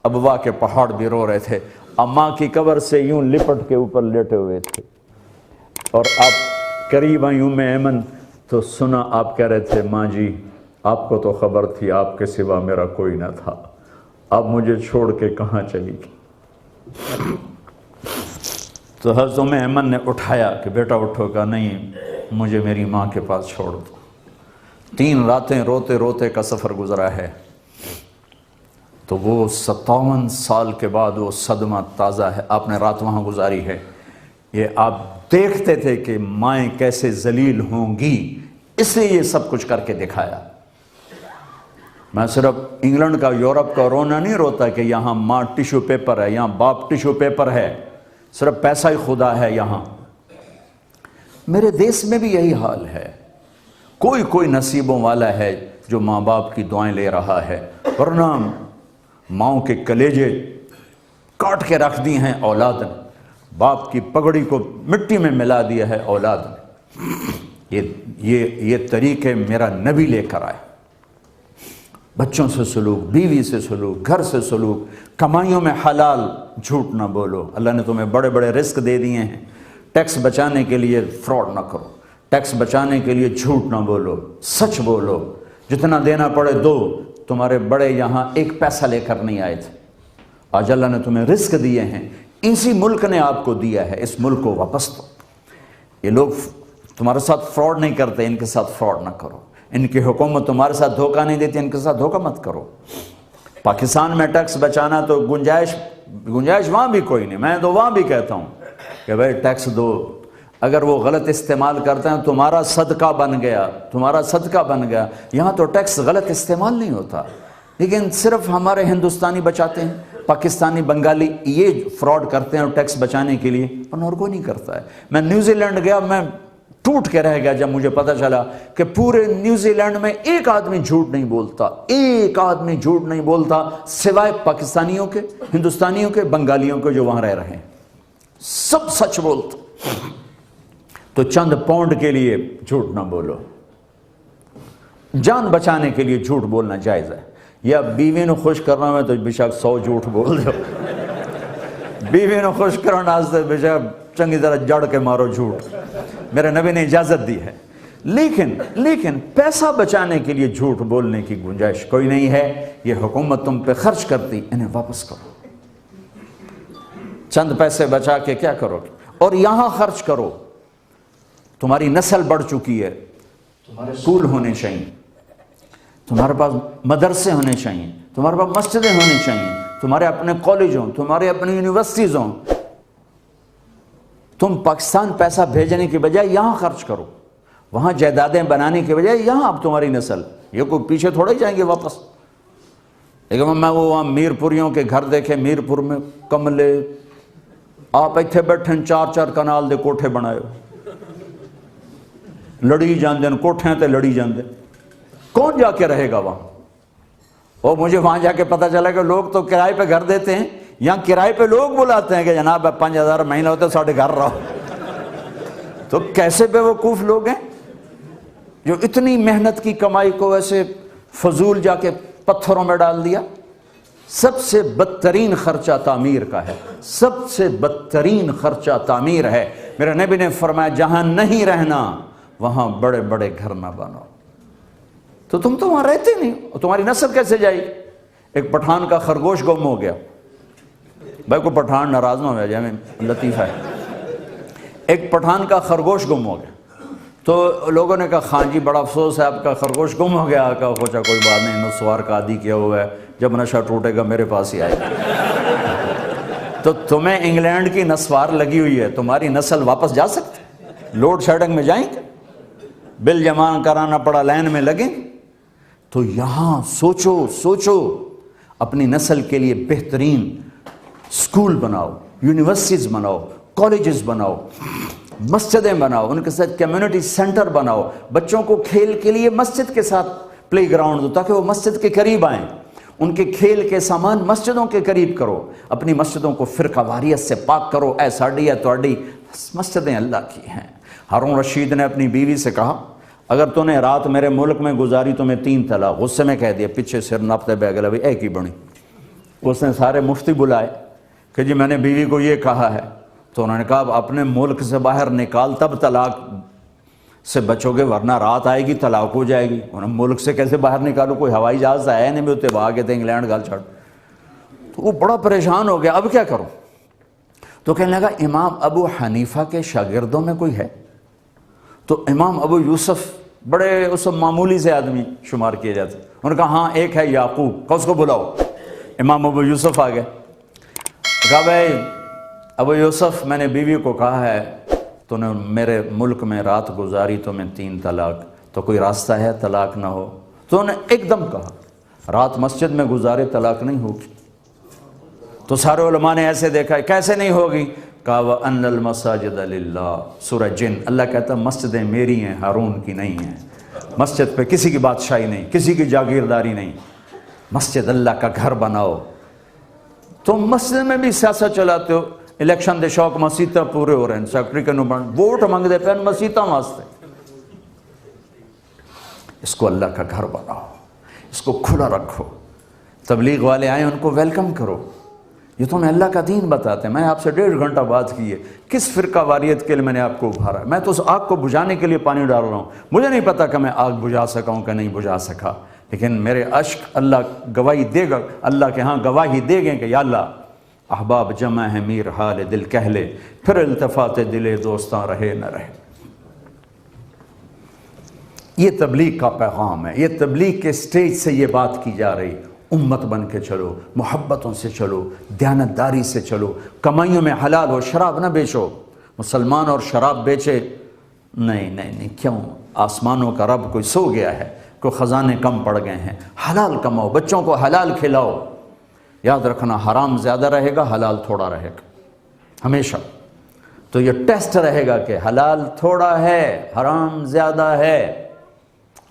ابوا کے پہاڑ بھی رو رہے تھے۔ اماں کی قبر سے یوں لپٹ کے اوپر لیٹے ہوئے تھے، اور آپ قریب آئی ام ایمن تو سنا آپ کہہ رہے تھے، ماں جی آپ کو تو خبر تھی آپ کے سوا میرا کوئی نہ تھا، اب مجھے چھوڑ کے کہاں چلی گئی؟ تو حضرت ام ایمن نے اٹھایا کہ بیٹا اٹھو، کہا نہیں مجھے میری ماں کے پاس چھوڑ دو۔ 3 راتیں روتے روتے کا سفر گزرا ہے، تو وہ 57 سال کے بعد وہ صدمہ تازہ ہے۔ آپ نے رات وہاں گزاری ہے، یہ آپ دیکھتے تھے کہ مائیں کیسے ذلیل ہوں گی، اس لیے یہ سب کچھ کر کے دکھایا۔ میں صرف انگلینڈ کا، یورپ کا رونا نہیں روتا کہ یہاں ماں ٹیشو پیپر ہے، یہاں باپ ٹیشو پیپر ہے، صرف پیسہ ہی خدا ہے یہاں۔ میرے دیس میں بھی یہی حال ہے، کوئی نصیبوں والا ہے جو ماں باپ کی دعائیں لے رہا ہے، ورنہ ماؤں کے کلیجے کاٹ کے رکھ دی ہیں اولاد نے، باپ کی پگڑی کو مٹی میں ملا دیا ہے اولاد نے۔ یہ طریقے میرا نبی لے کر آئے، بچوں سے سلوک، بیوی سے سلوک، گھر سے سلوک، کمائیوں میں حلال، جھوٹ نہ بولو۔ اللہ نے تمہیں بڑے بڑے رزق دے دیے ہیں، ٹیکس بچانے کے لیے فراڈ نہ کرو، ٹیکس بچانے کے لیے جھوٹ نہ بولو، سچ بولو، جتنا دینا پڑے دو۔ تمہارے بڑے یہاں 1 پیسہ لے کر نہیں آئے تھے، آج اللہ نے تمہیں رزق دیے ہیں، اسی ملک نے آپ کو دیا ہے، اس ملک کو واپس دو۔ یہ لوگ تمہارے ساتھ فراڈ نہیں کرتے، ان کے ساتھ فراڈ نہ کرو۔ ان کی حکومت تمہارے ساتھ دھوکہ نہیں دیتی، ان کے ساتھ دھوکہ مت کرو۔ پاکستان میں ٹیکس بچانا تو گنجائش وہاں بھی کوئی نہیں، میں تو وہاں بھی کہتا ہوں کہ بھائی ٹیکس دو، اگر وہ غلط استعمال کرتے ہیں تمہارا صدقہ بن گیا، یہاں تو ٹیکس غلط استعمال نہیں ہوتا، لیکن صرف ہمارے ہندوستانی بچاتے ہیں، پاکستانی بنگالی یہ فراڈ کرتے ہیں اور ٹیکس بچانے کے لیے، اور کوئی نہیں کرتا ہے۔ میں نیوزی لینڈ گیا، میں ٹوٹ کے رہ گیا جب مجھے پتہ چلا کہ پورے نیوزی لینڈ میں ایک آدمی جھوٹ نہیں بولتا، سوائے پاکستانیوں کے، ہندوستانیوں کے، بنگالیوں کے جو وہاں رہ رہے ہیں، سب سچ بولتے۔ تو چند پاؤنڈ کے لیے جھوٹ نہ بولو، جان بچانے کے لیے جھوٹ بولنا جائز ہے۔ یا بیوی نے خوش کرنا میں تو بے شک 100 جھوٹ بول دو، بیوی نے خوش کرنا واسطے بے شک چنگی طرح جڑ کے مارو جھوٹ، میرے نبی نے اجازت دی ہے۔ لیکن پیسہ بچانے کے لیے جھوٹ بولنے کی گنجائش کوئی نہیں ہے۔ یہ حکومت تم پہ خرچ کرتی، انہیں واپس کرو۔ چند پیسے بچا کے کیا کرو گے؟ اور یہاں خرچ کرو، تمہاری نسل بڑھ چکی ہے، تمہارے اسکول ہونے چاہیے، تمہارے پاس مدرسے ہونے چاہیے، تمہارے پاس مسجدیں ہونی چاہیے، تمہارے اپنے کالج ہوں، تمہارے اپنے یونیورسٹیز ہوں، تم پاکستان پیسہ بھیجنے کی بجائے یہاں خرچ کرو، وہاں جائیدادیں بنانے کی بجائے یہاں اب تمہاری نسل، یہ کوئی پیچھے تھوڑا ہی جائیں گے واپس۔ لیکن میں وہ وہاں میر پوریوں کے گھر دیکھے، میر پور میں کملے، آپ ایتھے بیٹھے 4 کنال دے کوٹھے بنائے ہو، لڑی جاندے کوٹھیں تے لڑی جاندے، کون جا کے رہے گا وہاں؟ اور مجھے وہاں جا کے پتہ چلا کہ لوگ تو کرائے پہ گھر دیتے ہیں، یہاں کرائے پہ لوگ بلاتے ہیں کہ جناب 5000 مہینہ ہوتا ہے ساڑھے گھر رہو۔ تو کیسے بے وقوف لوگ ہیں جو اتنی محنت کی کمائی کو ایسے فضول جا کے پتھروں میں ڈال دیا۔ سب سے بدترین خرچہ تعمیر کا ہے، سب سے بدترین خرچہ تعمیر ہے۔ میرے نبی نے فرمایا جہاں نہیں رہنا وہاں بڑے بڑے گھر نہ بناؤ۔ تو تم تو وہاں رہتے نہیں، تمہاری نسل کیسے جائے گی؟ ایک پٹھان کا خرگوش گم ہو گیا، بھائی کو پٹھان ناراض نہ ہو جائے، لطیفہ ہے۔ ایک پٹھان کا خرگوش گم ہو گیا، تو لوگوں نے کہا خان جی بڑا افسوس ہے آپ کا خرگوش گم ہو گیا۔ کہا سوچا کوئی بات نہیں، نسوار کا عادی کیا ہوا ہے، جب نشہ ٹوٹے گا میرے پاس ہی آئے گا۔ تو تمہیں انگلینڈ کی نسوار لگی ہوئی ہے، تمہاری نسل واپس جا سکتی؟ لوڈ شیڈنگ میں جائیں گے؟ بل جمع کرانا پڑا لائن میں لگیں؟ تو یہاں سوچو اپنی نسل کے لیے بہترین اسکول بناؤ، یونیورسٹیز بناؤ، کالجز بناؤ، مسجدیں بناؤ، ان کے ساتھ کمیونٹی سینٹر بناؤ، بچوں کو کھیل کے لیے مسجد کے ساتھ پلے گراؤنڈ دو تاکہ وہ مسجد کے قریب آئیں، ان کے کھیل کے سامان مسجدوں کے قریب کرو، اپنی مسجدوں کو فرقہ واریت سے پاک کرو۔ اے ساڑی ہے توڑی، مسجدیں اللہ کی ہیں۔ ہارون رشید نے اپنی بیوی سے کہا اگر تو نے رات میرے ملک میں گزاری تو میں 3 طلاق، غصے میں کہہ دیا، پیچھے سر ناپتے بہ گلا بھی ایک ہی بنی۔ اس نے سارے مفتی بلائے کہ جی میں نے بیوی کو یہ کہا ہے، تو انہوں نے کہا اب اپنے ملک سے باہر نکال تب طلاق سے بچو گے، ورنہ رات آئے گی طلاق ہو جائے گی۔ انہوں ملک سے کیسے باہر نکالو، کوئی ہوائی جہاز آیا نہیں، بھی اتنے بھاگے تھے انگلینڈ گال چھڑ۔ تو وہ بڑا پریشان ہو گیا، اب کیا کروں؟ تو کہنے لگا امام ابو حنیفہ کے شاگردوں میں کوئی ہے؟ تو امام ابو یوسف بڑے اس معمولی سے آدمی شمار کیے جاتے، انہوں نے کہا ہاں ایک ہے یعقوب، کہا اس کو بلاؤ۔ امام ابو یوسف آ گئے، کہا بھائی ابو یوسف میں نے بیوی کو کہا ہے تو نے میرے ملک میں رات گزاری تو میں 3 طلاق، تو کوئی راستہ ہے طلاق نہ ہو؟ تو انہوں نے ایک دم کہا رات مسجد میں گزارے طلاق نہیں ہوگی۔ تو سارے علماء نے ایسے دیکھا ہے کیسے نہیں ہوگی؟ کہا وَأَنَّ الْمَسَاجِدَ لِلَّهِ، سورہ جن، اللہ کہتا ہے مسجدیں میری ہیں، ہارون کی نہیں ہیں۔ مسجد پہ کسی کی بادشاہی نہیں، کسی کی جاگیرداری نہیں، مسجد اللہ کا گھر بناؤ۔ تم مسجد میں بھی سیاست چلاتے ہو، الیکشن دے شوق مسیطہ پورے ہو رہے ہیں، سیکٹری کے نمائن ووٹ مانگ دے پہن مسیطہ واسطے۔ اس کو اللہ کا گھر بناؤ، اس کو کھلا رکھو، تبلیغ والے آئیں ان کو ویلکم کرو۔ یہ تو میں اللہ کا دین بتاتے ہیں۔ میں آپ سے 1.5 گھنٹہ بات کی ہے، کس فرقہ واریت کے لیے میں نے آپ کو ابھارا ہے؟ میں تو اس آگ کو بجھانے کے لیے پانی ڈال رہا ہوں، مجھے نہیں پتا کہ میں آگ بجھا سکا ہوں کہ نہیں بجھا سکا، لیکن میرے اشک اللہ گواہی دے گا، اللہ کے ہاں گواہی دے گئے کہ یا اللہ احباب جمع ہے میر حال دل کہہ لے، پھر التفات دل دوستاں رہے نہ رہے۔ یہ تبلیغ کا پیغام ہے، یہ تبلیغ کے سٹیج سے یہ بات کی جا رہی۔ امت بن کے چلو، محبتوں سے چلو، دیانتداری سے چلو، کمائیوں میں حلال ہو، شراب نہ بیچو۔ مسلمان اور شراب بیچے نہیں، کیوں؟ آسمانوں کا رب کوئی سو گیا ہے، کوئی خزانے کم پڑ گئے ہیں؟ حلال کماؤ، بچوں کو حلال کھلاؤ۔ یاد رکھنا حرام زیادہ رہے گا، حلال تھوڑا رہے گا ہمیشہ۔ تو یہ ٹیسٹ رہے گا کہ حلال تھوڑا ہے، حرام زیادہ ہے۔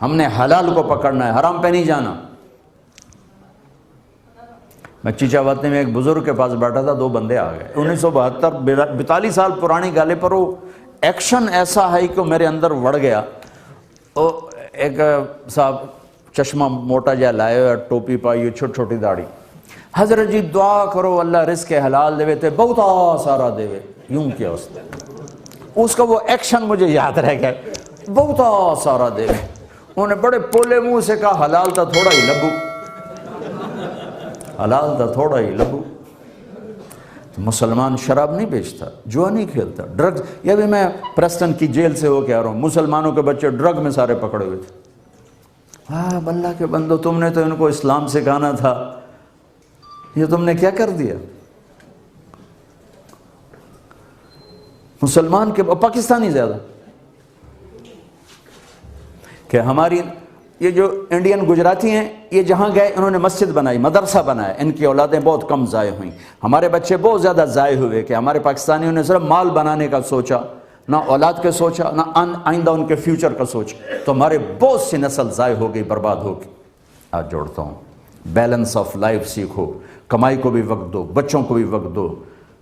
ہم نے حلال کو پکڑنا ہے، حرام پہ نہیں جانا۔ میں چیچاوطنی میں ایک بزرگ کے پاس بیٹھا تھا، 2 بندے آ گئے، 1972 42 سال پرانی گالے پر وہ ایکشن ایسا ہے کہ میرے اندر وڑ گیا۔ ایک صاحب چشمہ موٹا جا لائے ہوئے، ٹوپی پائی ہوئی، چھوٹی چھوٹی داڑھی، حضرت جی دعا کرو اللہ رزق حلال دے تے بہت سارا دے، یوں کیا اس نے، اس کا وہ ایکشن مجھے یاد رہ گیا، بہت سارا دے۔ انہوں نے بڑے پولے منہ سے کہا حلال تھا تھوڑا ہی لبو، حلال تھا تھوڑا ہی لبو۔ مسلمان شراب نہیں بیچتا، جوا نہیں کھیلتا، ڈرگز، یہ بھی میں پریسٹن کی جیل سے ہو کے آ رہا ہوں، مسلمانوں کے بچے ڈرگ میں سارے پکڑے ہوئے تھے۔ ہاں اللہ کے بندو، تم نے تو ان کو اسلام سکھانا تھا، یہ تم نے کیا کر دیا؟ مسلمان کے پاکستانی زیادہ، کہ ہماری یہ جو انڈین گجراتی ہیں یہ جہاں گئے انہوں نے مسجد بنائی، مدرسہ بنایا، ان کی اولادیں بہت کم ضائع ہوئیں. ہمارے بچے بہت زیادہ ضائع ہوئے کہ ہمارے پاکستانیوں نے صرف مال بنانے کا سوچا، نہ اولاد کے سوچا، نہ آئندہ ان کے فیوچر کا سوچا، تو ہمارے بہت سی نسل ضائع ہو گئی، برباد ہو گئی. آج جوڑتا ہوں، بیلنس آف لائف سیکھو، کمائی کو بھی وقت دو، بچوں کو بھی وقت دو،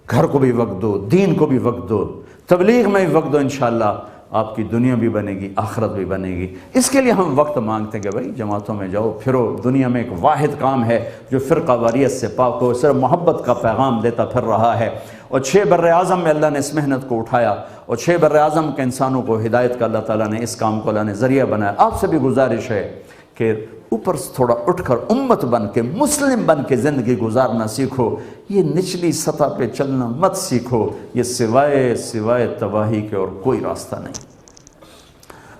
گھر کو بھی وقت دو، دین کو بھی وقت دو، تبلیغ میں بھی وقت دو. انشاءاللہ آپ کی دنیا بھی بنے گی، آخرت بھی بنے گی. اس کے لیے ہم وقت مانگتے ہیں کہ بھائی جماعتوں میں جاؤ پھرو. دنیا میں ایک واحد کام ہے جو فرقہ واریت سے پاک ہو، صرف محبت کا پیغام دیتا پھر رہا ہے. اور 6 بر اعظم میں اللہ نے اس محنت کو اٹھایا، اور 6 بر اعظم کے انسانوں کو ہدایت کا اللہ تعالیٰ نے اس کام کو اللہ نے ذریعہ بنایا. آپ سے بھی گزارش ہے کہ اوپر سے تھوڑا اٹھ کر امت بن کے، مسلم بن کے زندگی گزارنا سیکھو. یہ نچلی سطح پہ چلنا مت سیکھو، یہ سوائے تباہی کے اور کوئی راستہ نہیں.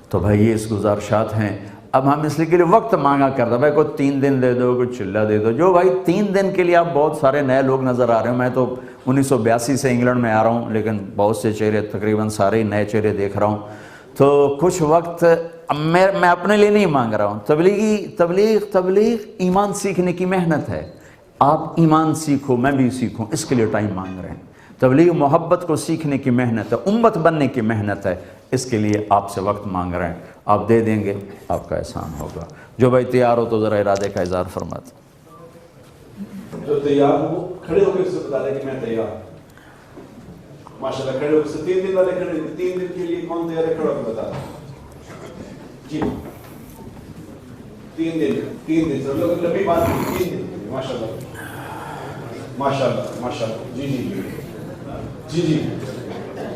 تو بھائی یہ اس گزارشات ہیں. اب ہم اس لیے کے لیے وقت مانگا کرتا، بھائی کوئی 3 دن دے دو، کوئی چلہ دے دو. جو بھائی 3 دن کے لیے آپ بہت سارے نئے لوگ نظر آ رہے ہیں. میں تو 1982 سے انگلینڈ میں آ رہا ہوں، لیکن بہت سے چہرے، تقریباً سارے ہی نئے چہرے دیکھ رہا ہوں. تو کچھ وقت میں اپنے لیے نہیں مانگ رہا ہوں. تبلیغ ایمان سیکھنے کی محنت ہے. آپ ایمان سیکھو، میں بھی سیکھوں، اس کے لیے ٹائم مانگ رہے ہیں. تبلیغ محبت کو سیکھنے کی محنت ہے، امت بننے کی محنت ہے. اس کے لیے آپ سے وقت مانگ رہے ہیں. آپ دے دیں گے، آپ کا احسان ہوگا. جو بھائی تیار ہو تو ذرا ارادے کا اظہار فرماتے. جو تیار ہو کھڑے ہو کے اس سے بتا دیں کہ میں تیار ہوں. ماشاءاللہ کھڑے ہو کے 3 دن والے کھڑے ہیں. 3 دن کے لیے کون تیار ہے؟ کھڑا ہو کے بتا دیں. جی 3 دن سب لوگ لمبی بات نہیں. 3 دن ماشاءاللہ. جی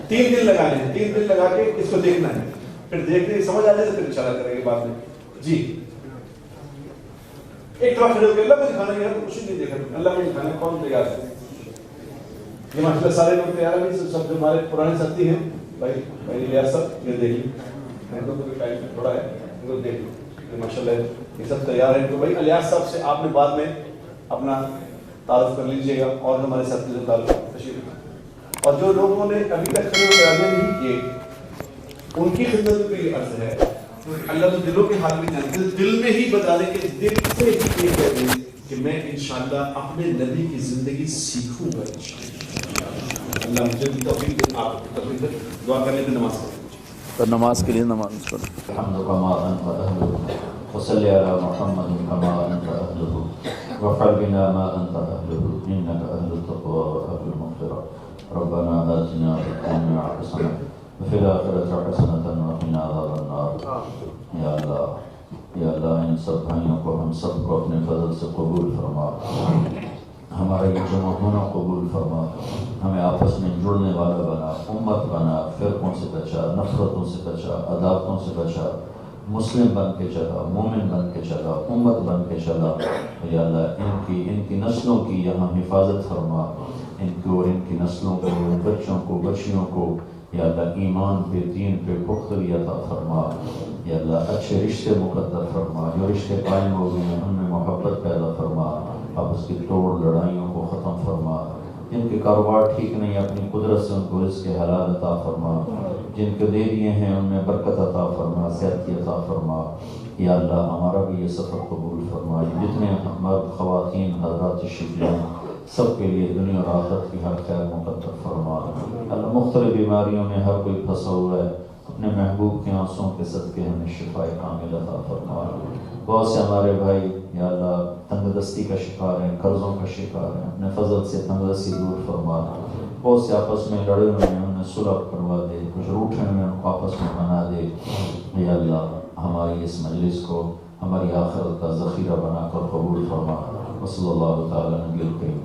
3 دن لگانے ہیں. 3 دن لگا کے اس کو دیکھنا ہے، پھر دیکھنے سمجھ آ جائے تو پھر انشاءاللہ کریں گے بعد میں. جی ایک طرف کھڑے ہو کے اللہ کو دکھانا ہے، کچھ نہیں دیکھنا، اللہ کو دکھانا ہے. کون تیار ہے؟ یہ ماشاءاللہ سارے لوگ تیار ہیں. سب جو ہمارے پرانے ساتھی ہیں، بھائی الیاس صاحب، یہ دیکھ لیں، ان کو ٹائم تھوڑا ہے، ان کو دیکھ لیں ماشاءاللہ یہ سب تیار ہیں. تو بھائی الیاس صاحب سے آپ نے بعد میں اپنا تعارف کر لیجئے گا، اور ہمارے ساتھی سے تعارف تشریف. اور جو لوگوں نے ابھی تک کھڑے ہو کے آگے نہیں کیے، ان کی خدمت پہ یہ عرض ہے، اللہ تو دلوں کے حال میں جانتے ہیں. دل میں ہی بتا دیں کہ دل سے ہی یہ کہہ دیں کہ میں انشاءاللہ اپنے نبی کی زندگی سیکھوں گا انشاءاللہ. اللہ مجھے بھی توفیق دے. آپ توفیق دے. دعا کرنے پہ نماز پڑھیں. تو نماز کے لیے نماز پڑھو. الحمد کما انت اہلہ وصلی علی محمد کما انت اہلہ وافعل بنا ما انت اہلہ انک اہل التقوی واہل المغفرہ. ربنا آتنا فی الدنیا حسنہ وفی الآخرۃ حسنۃ وقنا عذاب النار. یا اللہ ان سب بھائیوں کو، ہم سب کو اپنے فضل سے قبول فرما. ہمارا یہ جمع ہونا قبول فرما. ہمیں آپس میں جڑنے والا بنا، امت بنا، فرقوں سے بچا، نفرتوں سے بچا، عداوتوں سے بچا. مسلم بن کے چلا، مومن بن کے چلا، امت بن کے چلا. یا اللہ ان کی نسلوں کی یہاں حفاظت فرما. ان کی نسلوں کو، بچوں کو، بچیوں کو یا اللہ ایمان پہ، دین پہ پختگی عطا فرما. یا اللہ اچھے رشتے مقدر فرما. جو رشتے قائم ہو گئے ہیں ان میں محبت پیدا فرما. آپس کی توڑ لڑائیوں کو ختم فرما. جن کے کاروبار ٹھیک نہیں، اپنی قدرت سے ان کو رزق حلال عطا فرما. جن کے دے دیے ہیں ان میں برکت عطا فرما، صحت کی عطا فرما. یا اللہ ہمارا بھی یہ سفر قبول فرما. جتنے مرد، خواتین، حضرات تشریف لائیں، سب کے لیے دنیا اور آخرت کی ہر خیر مقدر فرما. اللہ مختلف بیماریوں میں ہر کوئی پھنسا ہوا ہے، اپنے محبوب کے آنسوں کے صدقے ہمیں شفا کامل عطا فرما. بہت سے ہمارے بھائی یا اللہ تنگ دستی کا شکار ہیں، قرضوں کا شکار ہیں، اپنے فضل سے تنگ دستی دور فرما. بہت سے آپس میں لڑے ہوئے ہیں، انہیں صلح کروا دے. کچھ روٹھے ہوئے ہیں، ان کو آپس میں بنا دے. یا اللہ ہماری اس مجلس کو ہماری آخرت کا ذخیرہ بنا کر قبول فرما. وصلی اللہ تعالی نبی الکریم.